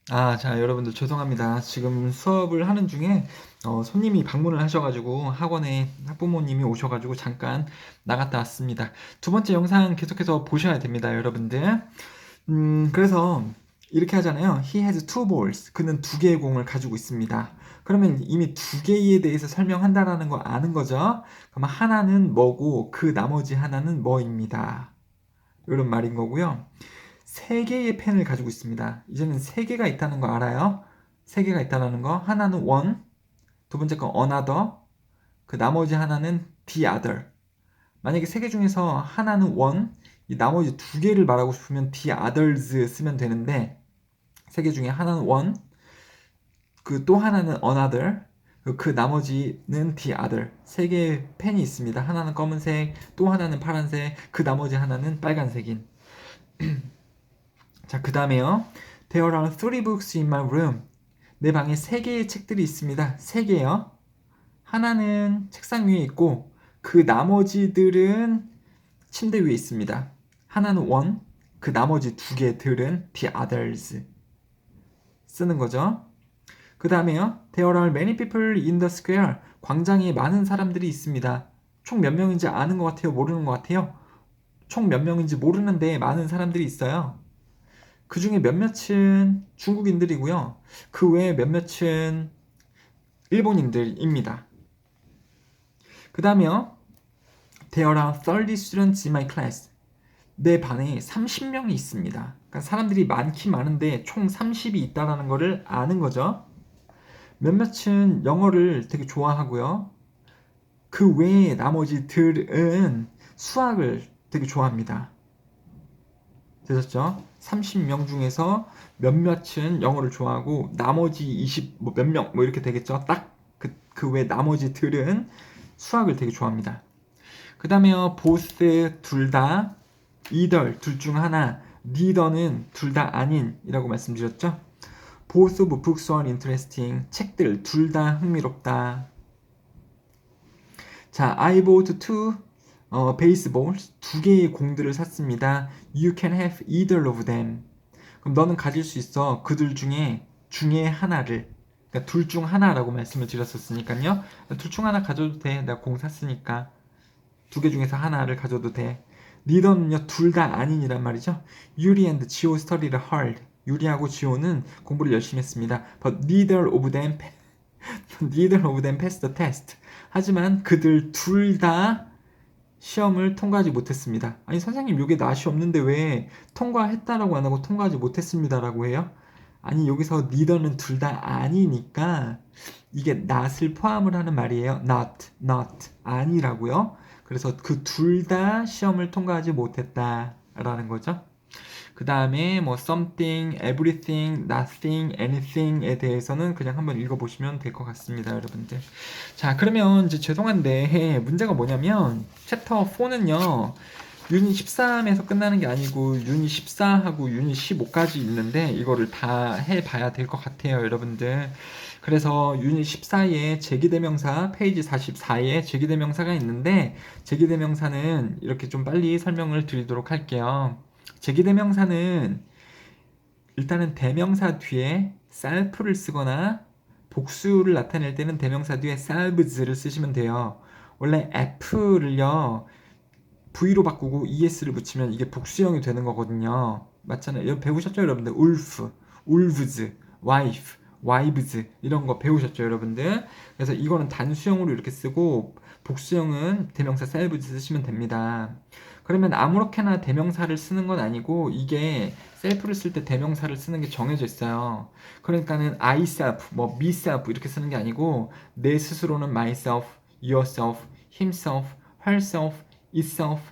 자, 여러분들 죄송합니다. 지금 수업을 하는 중에 손님이 방문을 하셔가지고 학원에 학부모님이 오셔가지고 잠깐 나갔다 왔습니다. 두 번째 영상 계속해서 보셔야 됩니다, 여러분들. 그래서 이렇게 하잖아요. He has two balls. 그는 두 개의 공을 가지고 있습니다. 그러면 이미 두 개에 대해서 설명한다라는 거 아는 거죠? 그럼 하나는 뭐고 그 나머지 하나는 뭐입니다. 이런 말인 거고요. 세 개의 펜을 가지고 있습니다. 이제는 세 개가 있다는 거 알아요? 세 개가 있다는 거. 하나는 one, 두 번째 건 another, 그 나머지 하나는 the other. 만약에 세 개 중에서 하나는 one, 이 나머지 두 개를 말하고 싶으면 the others 쓰면 되는데 세 개 중에 하나는 one, 그 또 하나는 another, 그 나머지는 the other. 세 개의 펜이 있습니다. 하나는 검은색, 또 하나는 파란색, 그 나머지 하나는 빨간색인. 자, 그 다음에요. There are three books in my room. 내 방에 세 개의 책들이 있습니다. 세 개요. 하나는 책상 위에 있고 그 나머지들은 침대 위에 있습니다. 하나는 one, 그 나머지 두 개들은 the others 쓰는 거죠. 그 다음에요. There are many people in the square. 광장에 많은 사람들이 있습니다. 총 몇 명인지 아는 것 같아요? 모르는 것 같아요? 총 몇 명인지 모르는데 많은 사람들이 있어요. 그 중에 몇몇은 중국인들이고요. 그 외에 몇몇은 일본인들입니다. 그 다음에요. There are 30 students in my class. 내 반에 30명이 있습니다. 그러니까 사람들이 많긴 많은데 총 30이 있다는 것을 아는 거죠. 몇몇은 영어를 되게 좋아하고요. 그 외에 나머지들은 수학을 되게 좋아합니다. 되셨죠? 30명 중에서 몇몇은 영어를 좋아하고 나머지 20 몇 명 이렇게 되겠죠? 딱 그 외 나머지들은 수학을 되게 좋아합니다. 그 다음에요. both 둘 다, either 둘 중 하나, neither는 둘 다 아닌이라고 말씀드렸죠? both of books are interesting. 책들 둘 다 흥미롭다. 자, I bought two baseballs. 두 개의 공들을 샀습니다. You can have either of them. 그럼 너는 가질 수 있어. 그들 중에 하나를. 그러니까 둘 중 하나라고 말씀을 드렸었으니까요. 둘 중 하나 가져도 돼. 내가 공 샀으니까. 두 개 중에서 하나를 가져도 돼. neither는요, 둘 다 아닌이란 말이죠. 유리 and 지호 studied hard. 유리하고 지호는 공부를 열심히 했습니다. But neither of them passed the test. 하지만 그들 둘 다 시험을 통과하지 못했습니다. 아니 선생님 여기 낫이 없는데 왜 통과했다라고 안 하고 통과하지 못했습니다라고 해요? 아니 여기서 neither는 둘 다 아니니까 이게 not을 포함을 하는 말이에요. not 아니라고요. 그래서 그 둘 다 시험을 통과하지 못했다라는 거죠. 그 다음에 뭐 something, everything, nothing, anything에 대해서는 그냥 한번 읽어보시면 될 것 같습니다, 여러분들. 자, 그러면 이제 죄송한데 문제가 뭐냐면 챕터 4는요. 유닛 13에서 끝나는 게 아니고 유닛 14하고 유닛 15까지 있는데 이거를 다 해봐야 될 것 같아요, 여러분들. 그래서 유닛 14에 제기대명사 페이지 44에 제기대명사가 있는데 제기대명사는 이렇게 좀 빨리 설명을 드리도록 할게요. 제기대명사는 일단은 대명사 뒤에 self를 쓰거나 복수를 나타낼 때는 대명사 뒤에 selves를 쓰시면 돼요. 원래 f를요 v로 바꾸고 es를 붙이면 이게 복수형이 되는 거거든요. 맞잖아요. 이거 배우셨죠, 여러분들? wolf, wolves, wife, wives 이런 거 배우셨죠, 여러분들? 그래서 이거는 단수형으로 이렇게 쓰고 복수형은 대명사 selves 쓰시면 됩니다. 그러면 아무렇게나 대명사를 쓰는 건 아니고 이게 셀프를 쓸 때 대명사를 쓰는 게 정해져 있어요. 그러니까는 I self, 뭐 me self 이렇게 쓰는 게 아니고 내 스스로는 myself, yourself, himself, herself, itself,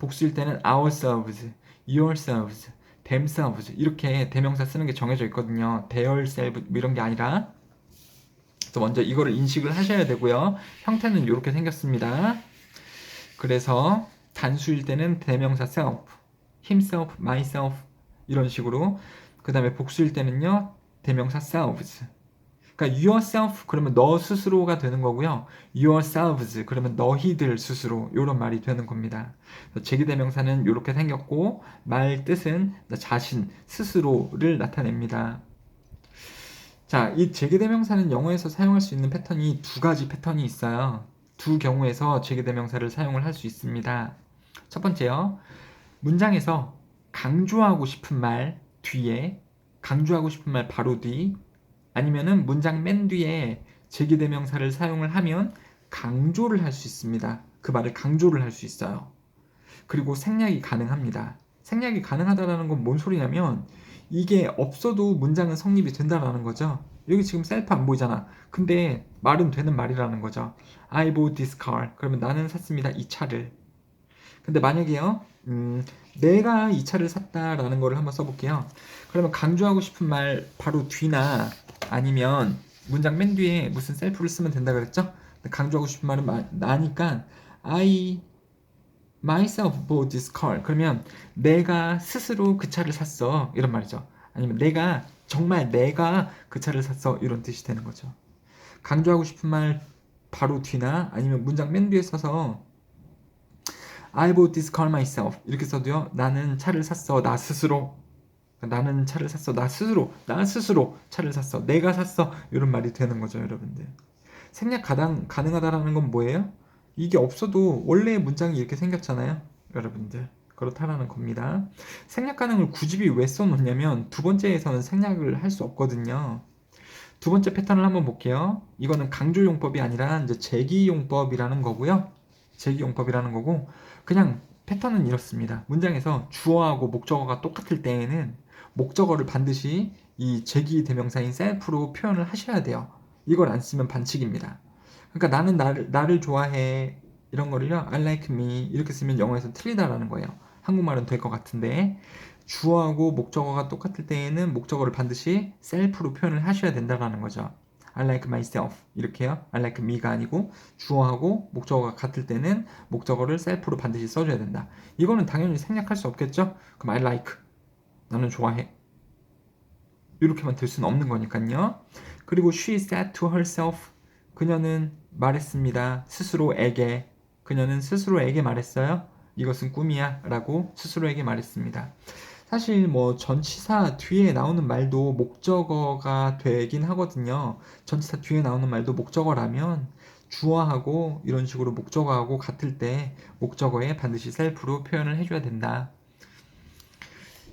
복수일 때는 ourselves, yourselves, themselves 이렇게 대명사 쓰는 게 정해져 있거든요. their self 이런 게 아니라. 그래서 먼저 이거를 인식을 하셔야 되고요. 형태는 이렇게 생겼습니다. 그래서 단수일 때는 대명사 self, himself, myself 이런 식으로. 그 다음에 복수일 때는요 대명사 selves. 그러니까 yourself 그러면 너 스스로가 되는 거고요. yourselves 그러면 너희들 스스로 이런 말이 되는 겁니다. 제기대명사는 이렇게 생겼고 말 뜻은 나 자신 스스로를 나타냅니다. 자, 이 재개대명사는 영어에서 사용할 수 있는 패턴이 두 가지 패턴이 있어요. 두 경우에서 재개대명사를 사용을 할 수 있습니다. 첫 번째요. 문장에서 강조하고 싶은 말 뒤에, 강조하고 싶은 말 바로 뒤, 아니면은 문장 맨 뒤에 재개대명사를 사용을 하면 강조를 할 수 있습니다. 그 말을 강조를 할 수 있어요. 그리고 생략이 가능합니다. 생략이 가능하다는 건 뭔 소리냐면 이게 없어도 문장은 성립이 된다라는 거죠. 여기 지금 셀프 안 보이잖아. 근데 말은 되는 말이라는 거죠. I bought this car. 그러면 나는 샀습니다. 이 차를. 근데 만약에요, 내가 이 차를 샀다라는 거를 한번 써볼게요. 그러면 강조하고 싶은 말 바로 뒤나 아니면 문장 맨 뒤에 무슨 셀프를 쓰면 된다 그랬죠? 강조하고 싶은 말은 나니까 I myself bought this car. 그러면 내가 스스로 그 차를 샀어. 이런 말이죠. 아니면 정말 내가 그 차를 샀어. 이런 뜻이 되는 거죠. 강조하고 싶은 말 바로 뒤나 아니면 문장 맨 뒤에 써서 I bought this car myself. 이렇게 써도요. 나는 차를 샀어. 나 스스로. 나는 차를 샀어. 나 스스로 차를 샀어. 내가 샀어. 이런 말이 되는 거죠, 여러분들. 생략 가능하다라는 건 뭐예요? 이게 없어도 원래의 문장이 이렇게 생겼잖아요, 여러분들. 그렇다라는 겁니다. 생략 가능을 굳이 왜 써놓냐면 두 번째에서는 생략을 할 수 없거든요. 두 번째 패턴을 한번 볼게요. 이거는 강조용법이 아니라 이제 제기용법이라는 거고요. 제기용법이라는 거고 그냥 패턴은 이렇습니다. 문장에서 주어하고 목적어가 똑같을 때에는 목적어를 반드시 이 제기 대명사인 self로 표현을 하셔야 돼요. 이걸 안 쓰면 반칙입니다. 그러니까 나는 나를 좋아해 이런 거를요. I like me 이렇게 쓰면 영어에서 틀리다라는 거예요. 한국말은 될 것 같은데 주어하고 목적어가 똑같을 때에는 목적어를 반드시 self로 표현을 하셔야 된다라는 거죠. I like myself 이렇게요. I like me가 아니고 주어하고 목적어가 같을 때는 목적어를 self로 반드시 써줘야 된다. 이거는 당연히 생략할 수 없겠죠? 그럼 I like 나는 좋아해 이렇게만 될 수는 없는 거니까요. 그리고 she said to herself 그녀는 말했습니다. 스스로에게 그녀는 스스로에게 말했어요. 이것은 꿈이야 라고 스스로에게 말했습니다. 사실 뭐 전치사 뒤에 나오는 말도 목적어가 되긴 하거든요. 전치사 뒤에 나오는 말도 목적어라면 주어하고 이런 식으로 목적어하고 같을 때 목적어에 반드시 셀프로 표현을 해줘야 된다.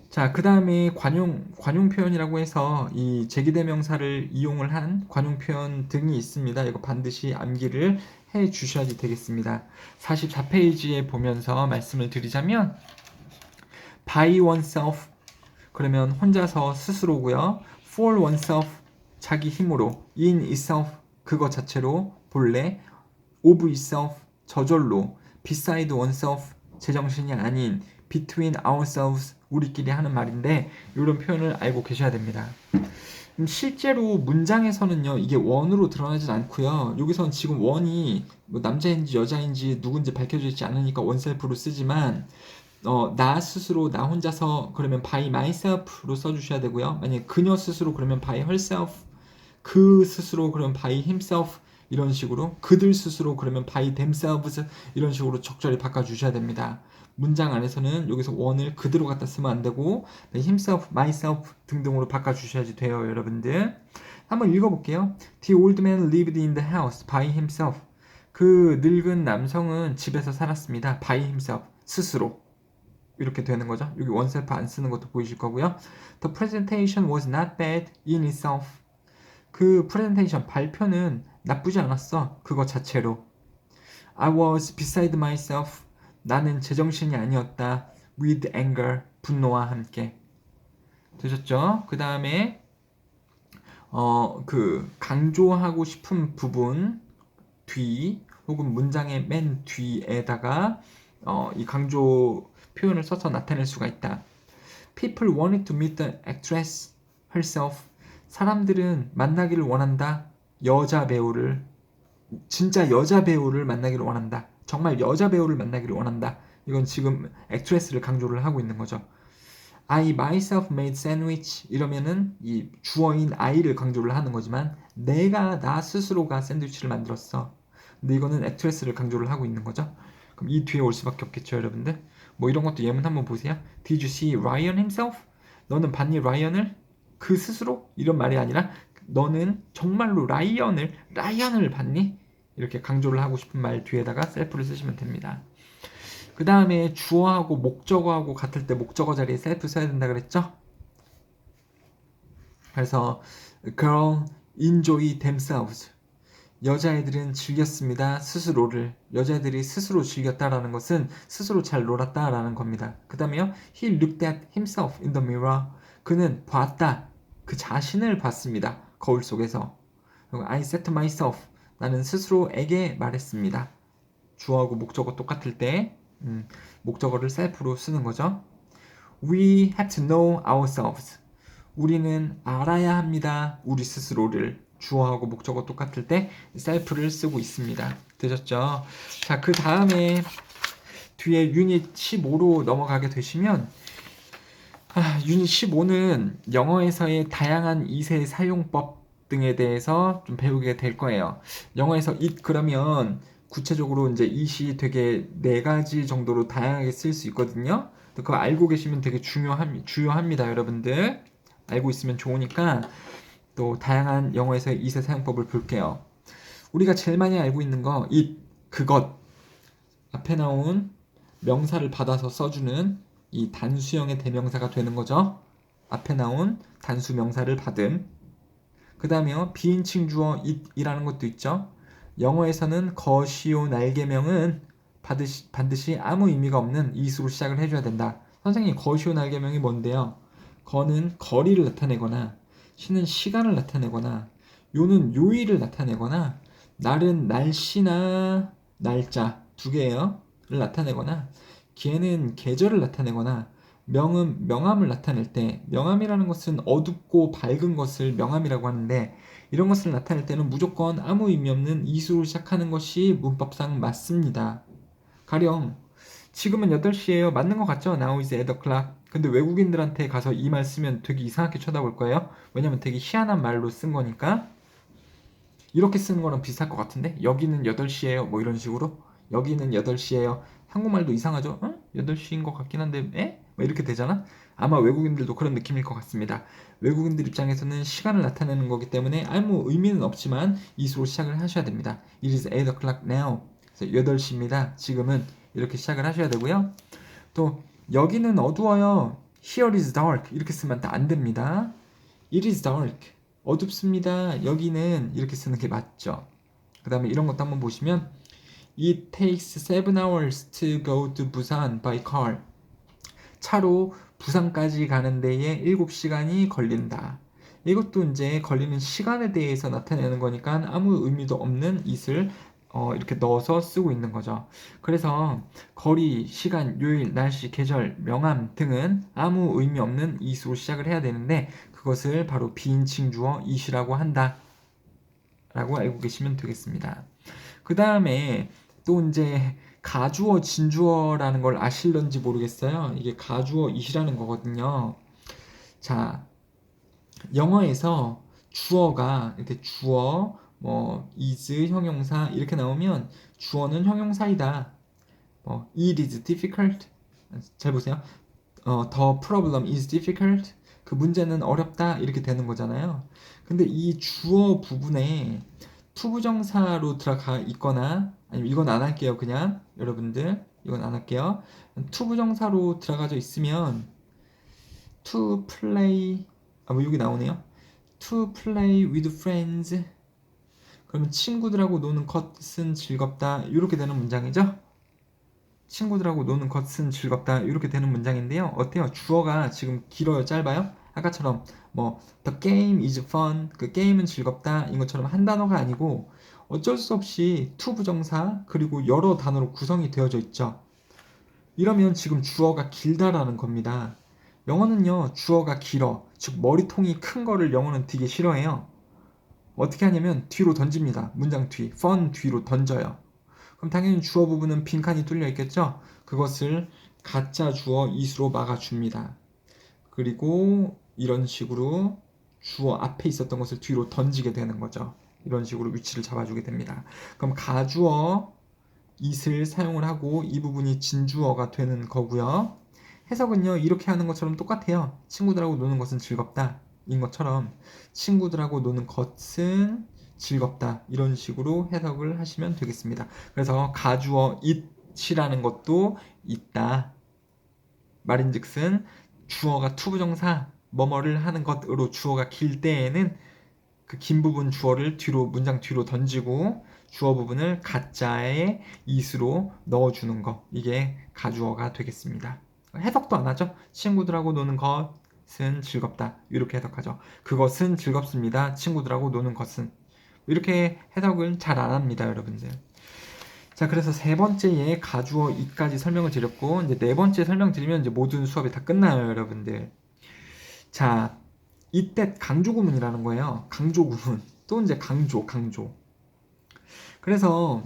자, 그 다음에 관용 표현이라고 해서 이 제기대명사를 이용을 한 관용 표현 등이 있습니다. 이거 반드시 암기를 해 주셔야지 되겠습니다. 44페이지에 보면서 말씀을 드리자면 by oneself 그러면 혼자서 스스로고요. for oneself 자기 힘으로 in itself 그거 자체로 본래 of itself 저절로 beside oneself 제정신이 아닌 between ourselves 우리끼리 하는 말인데 이런 표현을 알고 계셔야 됩니다. 실제로 문장에서는요 이게 원으로 드러나진 않고요. 여기서는 지금 원이 뭐 남자인지 여자인지 누군지 밝혀져 있지 않으니까 원셀프로 쓰지만 나 스스로 나 혼자서 그러면 by myself로 써주셔야 되고요. 만약에 그녀 스스로 그러면 by herself 그 스스로 그러면 by himself 이런 식으로 그들 스스로 그러면 by themselves 이런 식으로 적절히 바꿔주셔야 됩니다. 문장 안에서는 여기서 원을 그대로 갖다 쓰면 안 되고 himself, myself 등등으로 바꿔주셔야지 돼요, 여러분들. 한번 읽어볼게요. The old man lived in the house by himself. 그 늙은 남성은 집에서 살았습니다. by himself, 스스로. 이렇게 되는 거죠. 여기 원셀프 안 쓰는 것도 보이실 거고요. The presentation was not bad in itself. 그 프레젠테이션 발표는 나쁘지 않았어. 그거 자체로. I was beside myself. 나는 제정신이 아니었다. With anger. 분노와 함께. 되셨죠? 그 다음에 그 강조하고 싶은 부분 뒤 혹은 문장의 맨 뒤에다가 이 강조 표현을 써서 나타낼 수가 있다. People wanted to meet the actress herself. 사람들은 만나기를 원한다. 여자 배우를 진짜 여자 배우를 만나기를 원한다. 정말 여자 배우를 만나기를 원한다. 이건 지금 액트레스를 강조를 하고 있는 거죠. I myself made sandwich 이러면은 이 주어인 I를 강조를 하는 거지만 내가 나 스스로가 샌드위치를 만들었어. 근데 이거는 액트레스를 강조를 하고 있는 거죠. 그럼 이 뒤에 올 수밖에 없겠죠, 여러분들. 뭐 이런 것도 예문 한번 보세요. Did you see Ryan himself? 너는 봤니 라이언을? 그 스스로? 이런 말이 아니라 너는 정말로 라이언을 봤니? 이렇게 강조를 하고 싶은 말 뒤에다가 셀프를 쓰시면 됩니다. 그 다음에 주어하고 목적어하고 같을 때 목적어 자리에 셀프 써야 된다 그랬죠? 그래서 girl enjoy themselves. 여자애들은 즐겼습니다. 스스로를. 여자애들이 스스로 즐겼다라는 것은 스스로 잘 놀았다라는 겁니다. 그 다음에요. He looked at himself in the mirror. 그는 봤다. 그 자신을 봤습니다. 거울 속에서. 그리고 I said to myself. 나는 스스로에게 말했습니다. 주어하고 목적어 똑같을 때 목적어를 셀프로 쓰는 거죠. We have to know ourselves. 우리는 알아야 합니다. 우리 스스로를. 주어하고 목적어 똑같을 때 셀프를 쓰고 있습니다. 되셨죠? 자, 그 다음에 뒤에 유닛 15로 넘어가게 되시면 유닛 15는 영어에서의 다양한 이세 사용법 등에 대해서 좀 배우게 될 거예요. 영어에서 it 그러면 구체적으로 이제 it이 되게 4가지 정도로 다양하게 쓸 수 있거든요. 그거 알고 계시면 되게 주요합니다, 여러분들. 알고 있으면 좋으니까 또 다양한 영어에서의 it의 사용법을 볼게요. 우리가 제일 많이 알고 있는 거 it, 그것 앞에 나온 명사를 받아서 써주는 이 단수형의 대명사가 되는 거죠. 앞에 나온 단수 명사를 받은. 그 다음에요. 비인칭 주어 it이라는 것도 있죠. 영어에서는 것이요 날개명은 반드시 아무 의미가 없는 it으로 시작을 해줘야 된다. 선생님, 것이요 날개명이 뭔데요? 거는 거리를 나타내거나 시는 시간을 나타내거나 요는 요일을 나타내거나 날은 날씨나 날짜 2개예요. 를 나타내거나 걔는 계절을 나타내거나 명은 명암을 나타낼 때 명암이라는 것은 어둡고 밝은 것을 명암이라고 하는데 이런 것을 나타낼 때는 무조건 아무 의미 없는 이수로 시작하는 것이 문법상 맞습니다. 가령 지금은 8시예요. 맞는 것 같죠? Now is 8 o'clock. 근데 외국인들한테 가서 이 말 쓰면 되게 이상하게 쳐다볼 거예요. 왜냐면 되게 희한한 말로 쓴 거니까. 이렇게 쓰는 거랑 비슷할 것 같은데 여기는 8시예요. 뭐 이런 식으로 여기는 8시예요. 한국말도 이상하죠? 8시인 것 같긴 한데 에? 뭐 이렇게 되잖아? 아마 외국인들도 그런 느낌일 것 같습니다. 외국인들 입장에서는 시간을 나타내는 거기 때문에 아무 의미는 없지만 이수로 시작을 하셔야 됩니다. It is 8 o'clock now. 그래서 8시입니다. 지금은 이렇게 시작을 하셔야 되고요. 또 여기는 어두워요. Here is dark. 이렇게 쓰면 안 됩니다. It is dark. 어둡습니다. 여기는 이렇게 쓰는 게 맞죠. 그 다음에 이런 것도 한번 보시면 It takes 7 hours to go to Busan by car. 차로 부산까지 가는 데에 7시간이 걸린다. 이것도 이제 걸리는 시간에 대해서 나타내는 거니까 아무 의미도 없는 it을 이렇게 넣어서 쓰고 있는 거죠. 그래서 거리, 시간, 요일, 날씨, 계절, 명암 등은 아무 의미 없는 it으로 시작을 해야 되는데 그것을 바로 비인칭 주어 it이라고 한다 라고 알고 계시면 되겠습니다. 그 다음에 또 이제 가주어, 진주어라는 걸 아실런지 모르겠어요. 이게 가주어 it이라는 거거든요. 자, 영어에서 주어가 이렇게 주어, 뭐 is, 형용사 이렇게 나오면 주어는 형용사이다. It is difficult. 잘 보세요. The problem is difficult. 그 문제는 어렵다 이렇게 되는 거잖아요. 근데 이 주어 부분에 투부정사로 들어가 있거나 아니면 이건 안 할게요. 그냥 여러분들 이건 안 할게요. 투부정사로 들어가져 있으면 to play 뭐 여기 나오네요. To play with friends. 그러면 친구들하고 노는 것은 즐겁다. 이렇게 되는 문장이죠. 친구들하고 노는 것은 즐겁다. 이렇게 되는 문장인데요. 어때요? 주어가 지금 길어요? 짧아요? 아까처럼 뭐 The game is fun. 그 게임은 즐겁다. 인 것처럼 한 단어가 아니고 어쩔 수 없이 to 부정사 그리고 여러 단어로 구성이 되어져 있죠. 이러면 지금 주어가 길다라는 겁니다. 영어는요, 주어가 길어. 즉 머리통이 큰 거를 영어는 되게 싫어해요. 어떻게 하냐면 뒤로 던집니다. 문장 뒤, fun 뒤로 던져요. 그럼 당연히 주어 부분은 빈칸이 뚫려 있겠죠? 그것을 가짜 주어 it으로 막아줍니다. 그리고 이런 식으로 주어 앞에 있었던 것을 뒤로 던지게 되는 거죠. 이런 식으로 위치를 잡아주게 됩니다. 그럼 가주어 it을 사용을 하고 이 부분이 진주어가 되는 거고요. 해석은요, 이렇게 하는 것처럼 똑같아요. 친구들하고 노는 것은 즐겁다. 것처럼 친구들하고 노는 것은 즐겁다. 이런 식으로 해석을 하시면 되겠습니다. 그래서 가주어 it이라는 것도 있다. 말인즉슨 주어가 투부정사 뭐뭐를 하는 것으로 주어가 길 때에는 그 긴 부분 주어를 뒤로 문장 뒤로 던지고 주어 부분을 가짜의 it으로 넣어주는 거, 이게 가주어가 되겠습니다. 해석도 안 하죠. 친구들하고 노는 것은 즐겁다, 이렇게 해석하죠. 그것은 즐겁습니다. 친구들하고 노는 것은. 이렇게 해석을 잘 안 합니다, 여러분들. 자, 그래서 세 번째에 가주어 it까지 설명을 드렸고, 이제 네 번째 설명드리면 이제 모든 수업이 다 끝나요, 여러분들. 자, 이때 강조 구문이라는 거예요. 강조 구문. 또 이제 강조. 그래서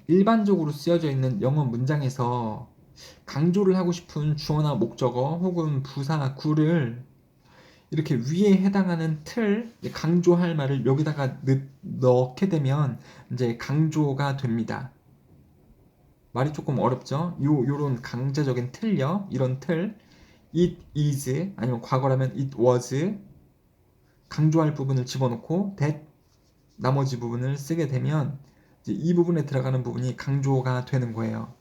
일반적으로 쓰여져 있는 영어 문장에서 강조를 하고 싶은 주어나 목적어 혹은 부사, 구를 이렇게 위에 해당하는 틀, 강조할 말을 여기다가 넣게 되면 이제 강조가 됩니다. 말이 조금 어렵죠? 요런 강제적인 틀요. 이런 틀. It is, 아니면 과거라면 it was, 강조할 부분을 집어넣고 that, 나머지 부분을 쓰게 되면 이제 이 부분에 들어가는 부분이 강조가 되는 거예요.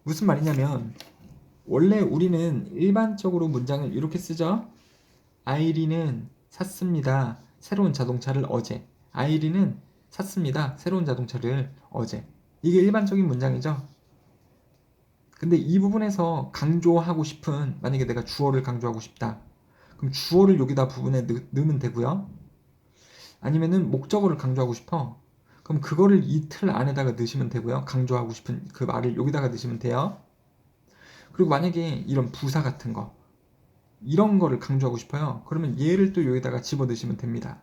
무슨 말이냐면 원래 우리는 일반적으로 문장을 이렇게 쓰죠. 아이린은 샀습니다. 새로운 자동차를 어제. 아이린은 샀습니다. 새로운 자동차를 어제. 이게 일반적인 문장이죠. 근데 이 부분에서 강조하고 싶은, 만약에 내가 주어를 강조하고 싶다. 그럼 주어를 여기다 부분에 넣으면 되고요. 아니면은 목적어를 강조하고 싶어. 그럼 그거를 이 틀 안에다가 넣으시면 되고요. 강조하고 싶은 그 말을 여기다가 넣으시면 돼요. 그리고 만약에 이런 부사 같은 거, 이런 거를 강조하고 싶어요. 그러면 얘를 또 여기다가 집어 넣으시면 됩니다.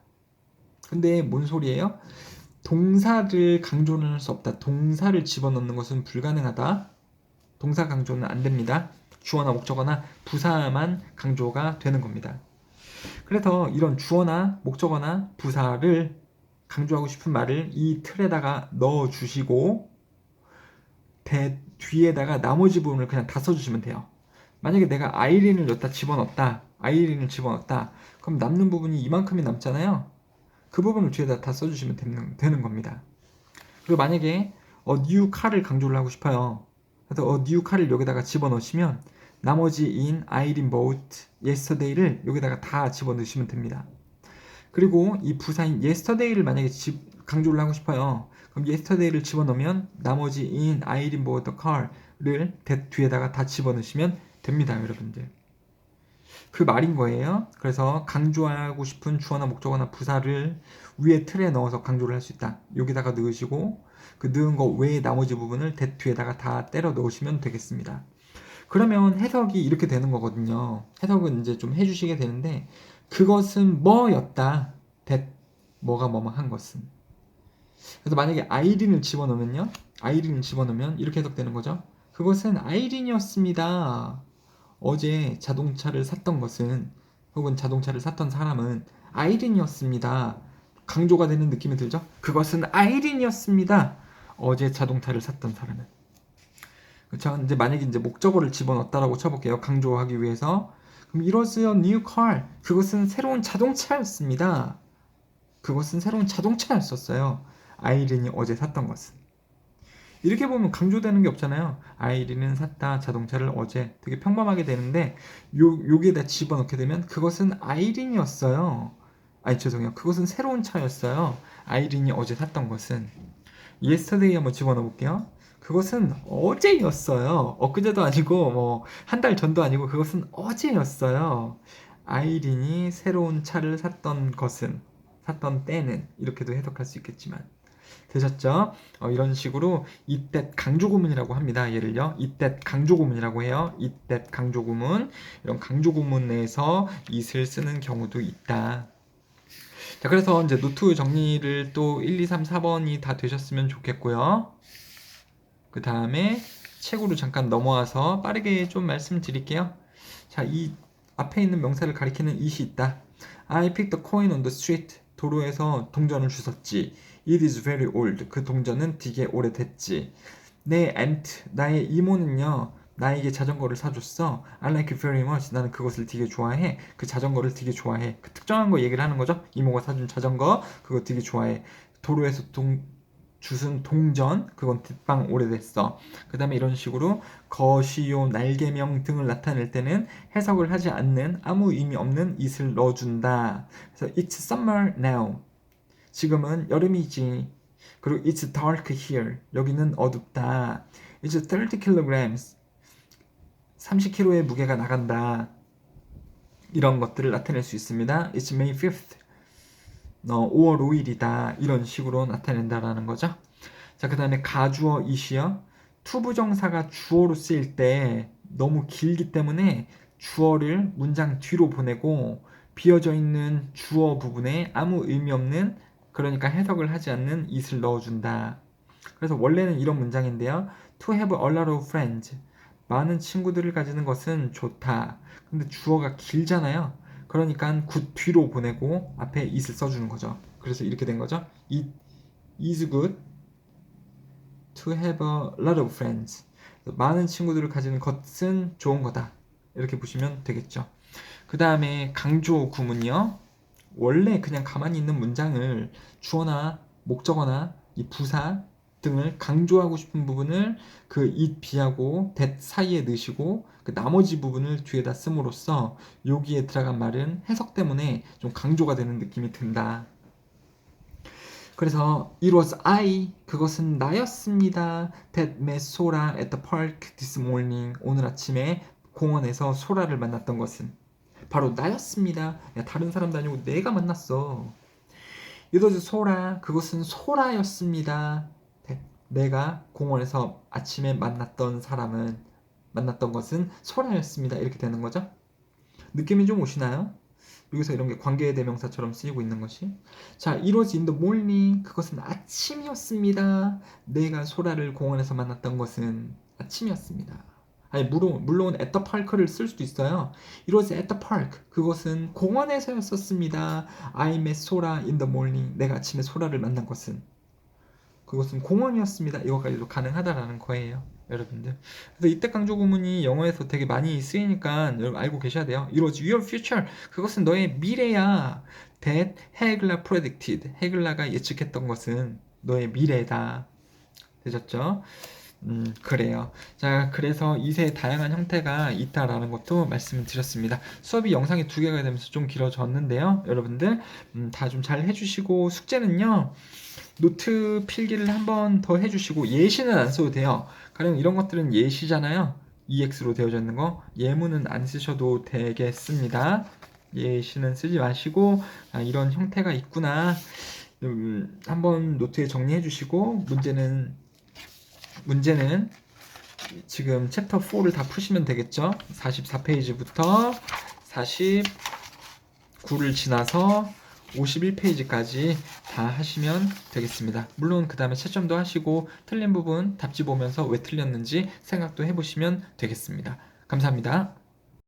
근데 뭔 소리예요? 동사를 강조는 할 수 없다. 동사를 집어넣는 것은 불가능하다. 동사 강조는 안 됩니다. 주어나 목적어나 부사만 강조가 되는 겁니다. 그래서 이런 주어나 목적어나 부사를 강조하고 싶은 말을 이 틀에다가 넣어 주시고 뒤에다가 나머지 부분을 그냥 다 써주시면 돼요. 만약에 내가 아이린을 넣다 집어넣었다. 아이린을 집어넣었다. 그럼 남는 부분이 이만큼이 남잖아요. 그 부분을 뒤에다 다 써주시면 되는 겁니다. 그리고 만약에 new car를 강조를 하고 싶어요. 그래서 new car를 여기다가 집어넣으시면 나머지 in Irene bought yesterday를 여기다가 다 집어넣으시면 됩니다. 그리고 이 부사인 yesterday를 만약에 강조를 하고 싶어요. 그럼 yesterday를 집어넣으면 나머지 in Irene bought the car를 뒤에다가 다 집어넣으시면 됩니다, 여러분들. 그 말인 거예요. 그래서 강조하고 싶은 주어나 목적어나 부사를 위에 틀에 넣어서 강조를 할 수 있다. 여기다가 넣으시고 그 넣은 거 외에 나머지 부분을 that 뒤에다가 다 때려 넣으시면 되겠습니다. 그러면 해석이 이렇게 되는 거거든요. 해석은 이제 좀 해주시게 되는데, 그것은 뭐였다. that, 뭐가 뭐뭐한 것은. 그래서 만약에 아이린을 집어넣으면요. 아이린을 집어넣으면 이렇게 해석되는 거죠. 그것은 아이린이었습니다. 어제 자동차를 샀던 것은, 혹은 자동차를 샀던 사람은 아이린이었습니다. 강조가 되는 느낌이 들죠? 그것은 아이린이었습니다. 어제 자동차를 샀던 사람은. 그렇죠? 이제 만약에 이제 목적어를 집어넣었다라고 쳐볼게요. 강조하기 위해서. 그럼 it was a new car. 그것은 새로운 자동차였습니다. 그것은 새로운 자동차였었어요. 아이린이 어제 샀던 것은. 이렇게 보면 강조되는 게 없잖아요. 아이린은 샀다 자동차를 어제. 되게 평범하게 되는데 여기에다 집어넣게 되면 그것은 아이린이었어요. 아니 죄송해요. 그것은 새로운 차였어요. 아이린이 어제 샀던 것은. yesterday 한번 집어넣어 볼게요. 그것은 어제였어요. 엊그제도 아니고 뭐 한 달 전도 아니고 그것은 어제였어요. 아이린이 새로운 차를 샀던 때는, 이렇게도 해석할 수 있겠지만. 되셨죠? 이런 식으로 이때 강조구문이라고 합니다. 얘를요. 이때 강조구문이라고 해요. 이때 강조구문. 이런 강조구문 내에서 it을 쓰는 경우도 있다. 자, 그래서 이제 노트 정리를 또 1, 2, 3, 4번이 다 되셨으면 좋겠고요. 그 다음에 책으로 잠깐 넘어와서 빠르게 좀 말씀드릴게요. 자, 이 앞에 있는 명사를 가리키는 it이 있다. I picked the coin on the street. 도로에서 동전을 주웠지. It is very old. 그 동전은 되게 오래됐지. 내 aunt, 나의 이모는요, 나에게 자전거를 사줬어. I like it very much. 나는 그것을 되게 좋아해. 그 자전거를 되게 좋아해. 그 특정한 거 얘기를 하는 거죠. 이모가 사준 자전거 그거 되게 좋아해. 도로에서 주순 동전 그건 뒷방 오래됐어. 그 다음에 이런 식으로 거시요 날개명 등을 나타낼 때는 해석을 하지 않는 아무 의미 없는 it을 넣어준다. 그래서 it's summer now. 지금은 여름이지. 그리고 it's dark here. 여기는 어둡다. It's 30 kilograms. 30kg의 무게가 나간다. 이런 것들을 나타낼 수 있습니다. It's May 5th. 5월 5일이다. 이런 식으로 나타낸다라는 거죠. 자, 그 다음에 가주어 it이요. 투부정사가 주어로 쓰일 때 너무 길기 때문에 주어를 문장 뒤로 보내고 비어져 있는 주어 부분에 아무 의미 없는, 그러니까 해석을 하지 않는 it을 넣어준다. 그래서 원래는 이런 문장인데요. To have a lot of friends. 많은 친구들을 가지는 것은 좋다. 근데 주어가 길잖아요. 그러니까 굿 뒤로 보내고 앞에 it을 써주는 거죠. 그래서 이렇게 된 거죠. It is good to have a lot of friends. 많은 친구들을 가지는 것은 좋은 거다. 이렇게 보시면 되겠죠. 그 다음에 강조 구문이요. 원래 그냥 가만히 있는 문장을 주어나 목적어나 이 부사 등을 강조하고 싶은 부분을 그 it, be하고 that 사이에 넣으시고 그 나머지 부분을 뒤에다 씀으로써 여기에 들어간 말은 해석 때문에 좀 강조가 되는 느낌이 든다. 그래서 it was I, 그것은 나였습니다. that met Sora at the park this morning. 오늘 아침에 공원에서 소라를 만났던 것은 바로 나였습니다. 야, 다른 사람도 아니고 내가 만났어. it was Sora, 그것은 소라였습니다. 내가 공원에서 아침에 만났던 것은 소라였습니다. 이렇게 되는 거죠. 느낌이 좀 오시나요? 여기서 이런 게 관계 대명사처럼 쓰이고 있는 것이. 자, it was in the morning. 그것은 아침이었습니다. 내가 소라를 공원에서 만났던 것은 아침이었습니다. 아니, 물론 at the park를 쓸 수도 있어요. It was at the park. 그것은 공원에서였었습니다. I met Sora in the morning. 내가 아침에 소라를 만난 것은 그것은 공원이었습니다. 이거까지도 가능하다라는 거예요, 여러분들. 그래서 이때 강조 구문이 영어에서 되게 많이 쓰이니까 여러분 알고 계셔야 돼요. It was your future. 그것은 너의 미래야. That 헤글라 predicted. 헤글라가 예측했던 것은 너의 미래다. 되셨죠? 그래요. 자, 그래서 이세 다양한 형태가 있다라는 것도 말씀을 드렸습니다. 수업이 영상이 2개가 되면서 좀 길어졌는데요. 여러분들 다 좀 잘 해주시고 숙제는요. 노트 필기를 한 번 더 해주시고 예시는 안 써도 돼요. 가령 이런 것들은 예시잖아요. EX로 되어져 있는 거. 예문은 안 쓰셔도 되겠습니다. 예시는 쓰지 마시고 이런 형태가 있구나. 한번 노트에 정리해 주시고 문제는 지금 챕터 4를 다 푸시면 되겠죠. 44페이지부터 49를 지나서 51페이지까지 다 하시면 되겠습니다. 물론 그 다음에 채점도 하시고 틀린 부분 답지 보면서 왜 틀렸는지 생각도 해보시면 되겠습니다. 감사합니다.